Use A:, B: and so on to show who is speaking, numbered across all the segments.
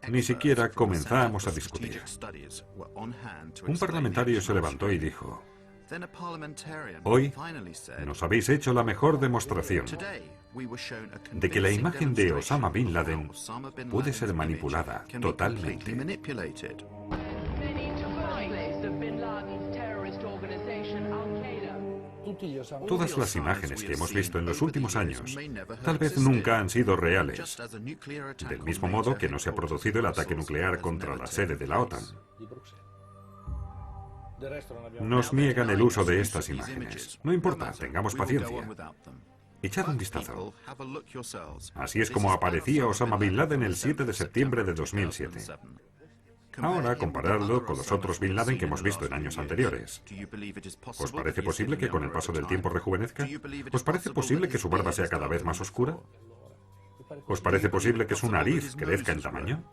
A: Ni siquiera comenzamos a discutir. Un parlamentario se levantó y dijo: hoy nos habéis hecho la mejor demostración de que la imagen de Osama Bin Laden puede ser manipulada totalmente. Todas las imágenes que hemos visto en los últimos años tal vez nunca han sido reales, del mismo modo que no se ha producido el ataque nuclear contra la sede de la OTAN. Nos niegan el uso de estas imágenes. No importa, tengamos paciencia. Echad un vistazo. Así es como aparecía Osama Bin Laden el 7 de septiembre de 2007. Ahora, comparadlo con los otros Bin Laden que hemos visto en años anteriores. ¿Os parece posible que con el paso del tiempo rejuvenezca? ¿Os parece posible que su barba sea cada vez más oscura? ¿Os parece posible que su nariz crezca en tamaño?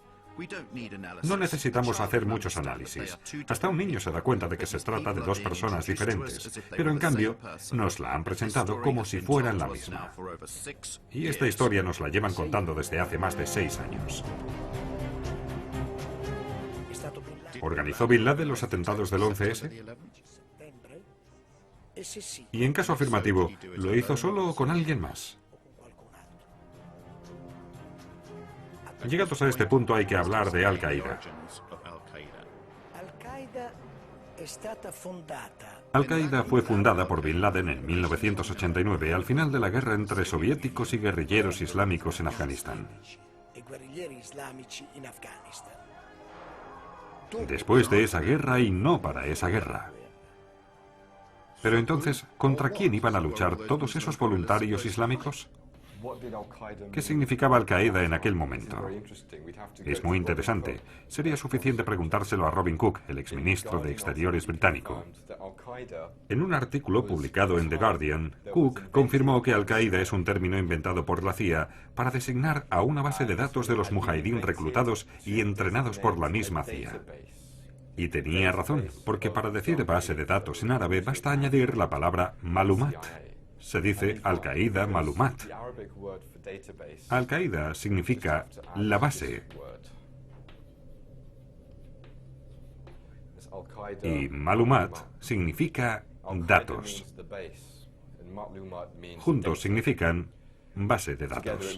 A: No necesitamos hacer muchos análisis. Hasta un niño se da cuenta de que se trata de dos personas diferentes, pero en cambio nos la han presentado como si fueran la misma. Y esta historia nos la llevan contando desde hace más de 6 años. ¿Organizó Bin Laden los atentados del 11S? Y en caso afirmativo, ¿lo hizo solo o con alguien más? Llegados a este punto hay que hablar de Al-Qaeda. Al-Qaeda fue fundada por Bin Laden en 1989, al final de la guerra entre soviéticos y guerrilleros islámicos en Afganistán. Después de esa guerra y no para esa guerra. Pero entonces, ¿contra quién iban a luchar todos esos voluntarios islámicos? ¿Qué significaba Al-Qaeda en aquel momento? Es muy interesante. Sería suficiente preguntárselo a Robin Cook, el exministro de Exteriores británico. En un artículo publicado en The Guardian, Cook confirmó que Al-Qaeda es un término inventado por la CIA para designar a una base de datos de los mujahidín reclutados y entrenados por la misma CIA. Y tenía razón, porque para decir base de datos en árabe basta añadir la palabra malumat. Se dice Al-Qaeda Malumat. Al-Qaeda significa la base. Y Malumat significa datos. Juntos significan base de datos.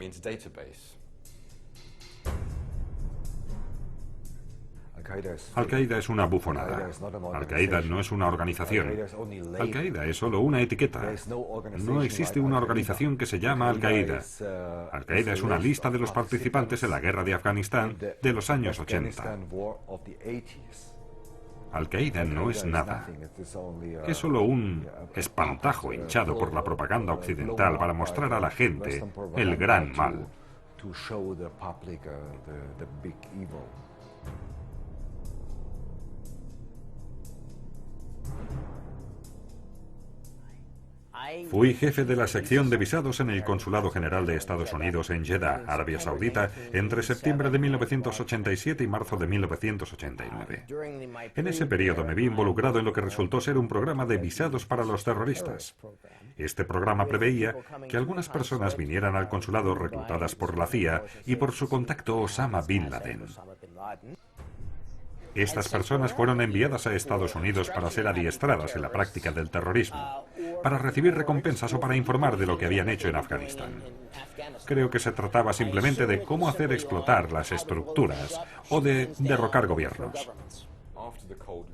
A: Al-Qaeda es una bufonada. Al-Qaeda no es una organización. Al-Qaeda es solo una etiqueta. No existe una organización que se llama Al-Qaeda. Al-Qaeda es una lista de los participantes en la guerra de Afganistán de los años 80. Al-Qaeda no es nada. Es solo un espantajo hinchado por la propaganda occidental para mostrar a la gente el gran mal. Fui jefe de la sección de visados en el Consulado General de Estados Unidos en Jeddah, Arabia Saudita, entre septiembre de 1987 y marzo de 1989. En ese periodo me vi involucrado en lo que resultó ser un programa de visados para los terroristas. Este programa preveía que algunas personas vinieran al consulado reclutadas por la CIA y por su contacto Osama Bin Laden. Estas personas fueron enviadas a Estados Unidos para ser adiestradas en la práctica del terrorismo, para recibir recompensas o para informar de lo que habían hecho en Afganistán. Creo que se trataba simplemente de cómo hacer explotar las estructuras o de derrocar gobiernos.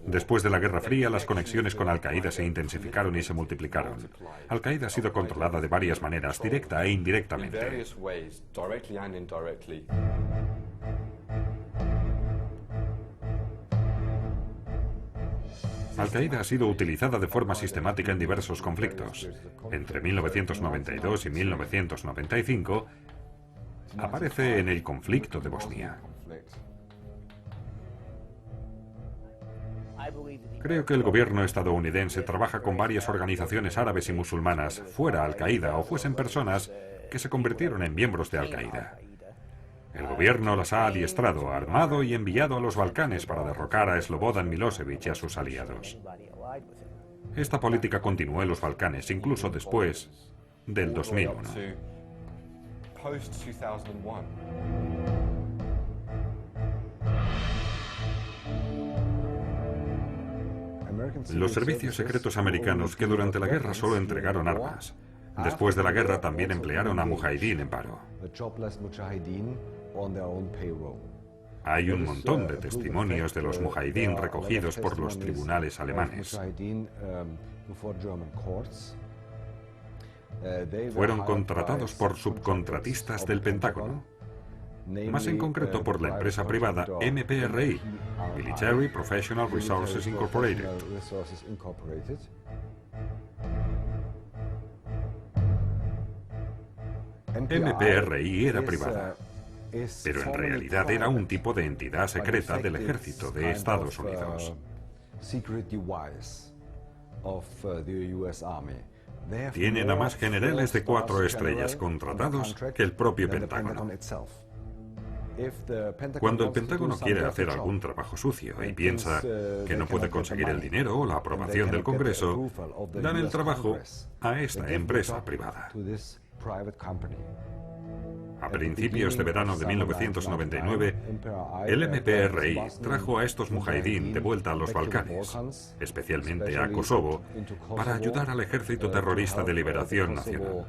A: Después de la Guerra Fría, las conexiones con Al-Qaeda se intensificaron y se multiplicaron. Al-Qaeda ha sido controlada de varias maneras, directa e indirectamente. Al-Qaeda ha sido utilizada de forma sistemática en diversos conflictos. Entre 1992 y 1995, aparece en el conflicto de Bosnia. Creo que el gobierno estadounidense trabaja con varias organizaciones árabes y musulmanas, fuera Al-Qaeda o fuesen personas que se convirtieron en miembros de Al-Qaeda. El gobierno las ha adiestrado, armado y enviado a los Balcanes para derrocar a Slobodan Milosevic y a sus aliados. Esta política continuó en los Balcanes, incluso después del 2001. Los servicios secretos americanos, que durante la guerra solo entregaron armas, después de la guerra también emplearon a mujahidín en paro. Hay un montón de testimonios de los mujahidín recogidos por los tribunales alemanes. Fueron contratados por subcontratistas del Pentágono, más en concreto por la empresa privada MPRI, Military Professional Resources Incorporated. MPRI era privada, pero en realidad era un tipo de entidad secreta del ejército de Estados Unidos. Tienen a más generales de 4 estrellas contratados que el propio Pentágono. Cuando el Pentágono quiere hacer algún trabajo sucio y piensa que no puede conseguir el dinero o la aprobación del Congreso, dan el trabajo a esta empresa privada. A principios de verano de 1999, el MPRI trajo a estos mujahidín de vuelta a los Balcanes, especialmente a Kosovo, para ayudar al Ejército Terrorista de Liberación Nacional.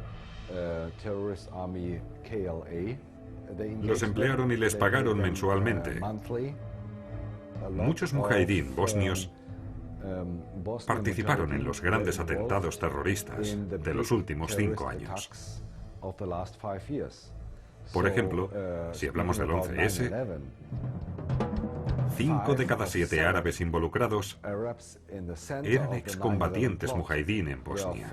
A: Los emplearon y les pagaron mensualmente. Muchos mujahidín bosnios participaron en los grandes atentados terroristas de los últimos 5 años. Por ejemplo, si hablamos del 11S, 5 de cada 7 árabes involucrados eran excombatientes mujahidín en Bosnia.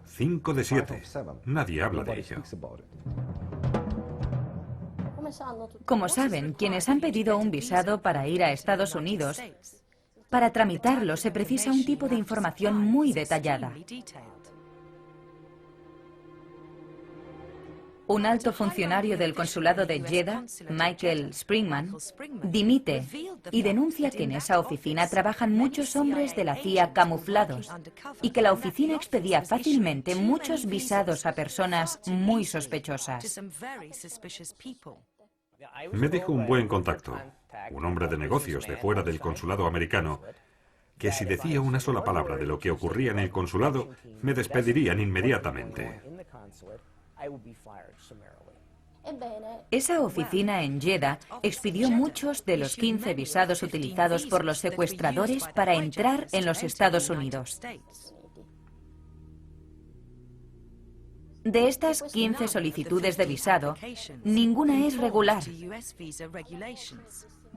A: 5 de 7. Nadie habla de ello.
B: Como saben, quienes han pedido un visado para ir a Estados Unidos, para tramitarlo se precisa un tipo de información muy detallada. Un alto funcionario del consulado de Jeddah, Michael Springman, dimite y denuncia que en esa oficina trabajan muchos hombres de la CIA camuflados y que la oficina expedía fácilmente muchos visados a personas muy sospechosas.
A: Me dijo un buen contacto, un hombre de negocios de fuera del consulado americano, que si decía una sola palabra de lo que ocurría en el consulado, me despedirían inmediatamente.
B: Esa oficina en Jeddah expidió muchos de los 15 visados utilizados por los secuestradores para entrar en los Estados Unidos. De estas 15 solicitudes de visado, ninguna es regular.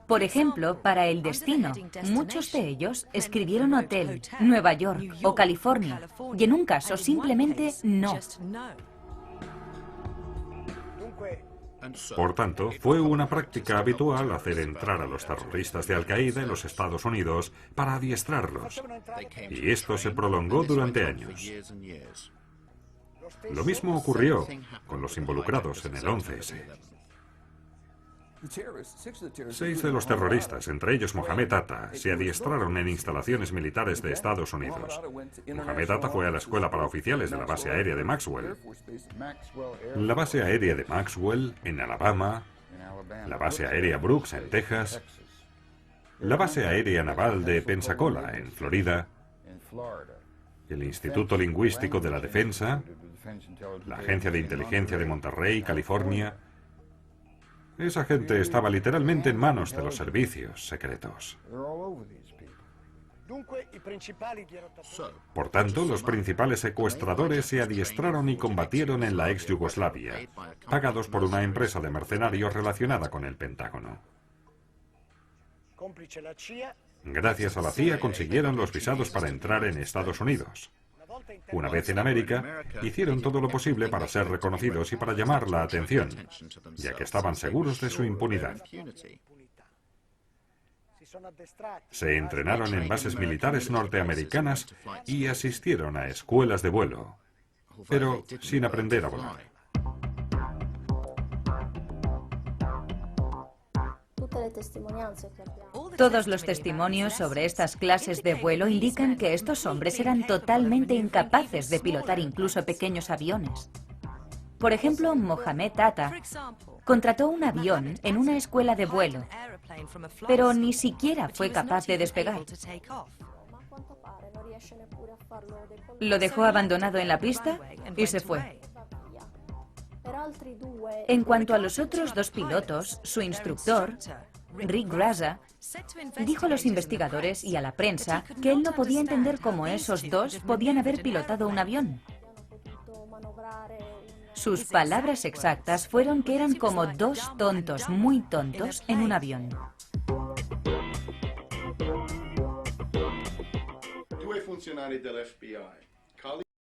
B: Por ejemplo, para el destino, muchos de ellos escribieron hotel, Nueva York o California, y en un caso simplemente no.
A: Por tanto, fue una práctica habitual hacer entrar a los terroristas de Al-Qaeda en los Estados Unidos para adiestrarlos. Y esto se prolongó durante años. Lo mismo ocurrió con los involucrados en el 11S. 6 de los terroristas, entre ellos Mohamed Atta, se adiestraron en instalaciones militares de Estados Unidos. Mohamed Atta fue a la escuela para oficiales de la base aérea de Maxwell. La base aérea de Maxwell, en Alabama, la base aérea Brooks, en Texas, la base aérea naval de Pensacola, en Florida, el Instituto Lingüístico de la Defensa, la Agencia de Inteligencia de Monterrey, California. Esa gente estaba literalmente en manos de los servicios secretos. Por tanto, los principales secuestradores se adiestraron y combatieron en la ex Yugoslavia, pagados por una empresa de mercenarios relacionada con el Pentágono. Gracias a la CIA consiguieron los visados para entrar en Estados Unidos. Una vez en América, hicieron todo lo posible para ser reconocidos y para llamar la atención, ya que estaban seguros de su impunidad. Se entrenaron en bases militares norteamericanas y asistieron a escuelas de vuelo, pero sin aprender a volar.
B: Todos los testimonios sobre estas clases de vuelo indican que estos hombres eran totalmente incapaces de pilotar incluso pequeños aviones. Por ejemplo, Mohamed Atta contrató un avión en una escuela de vuelo, pero ni siquiera fue capaz de despegar. Lo dejó abandonado en la pista y se fue. En cuanto a los otros dos pilotos, su instructor, Rick Graza, dijo a los investigadores y a la prensa que él no podía entender cómo esos dos podían haber pilotado un avión. Sus palabras exactas fueron que eran como dos tontos muy tontos en un avión.
C: Due funzionari dell'FBI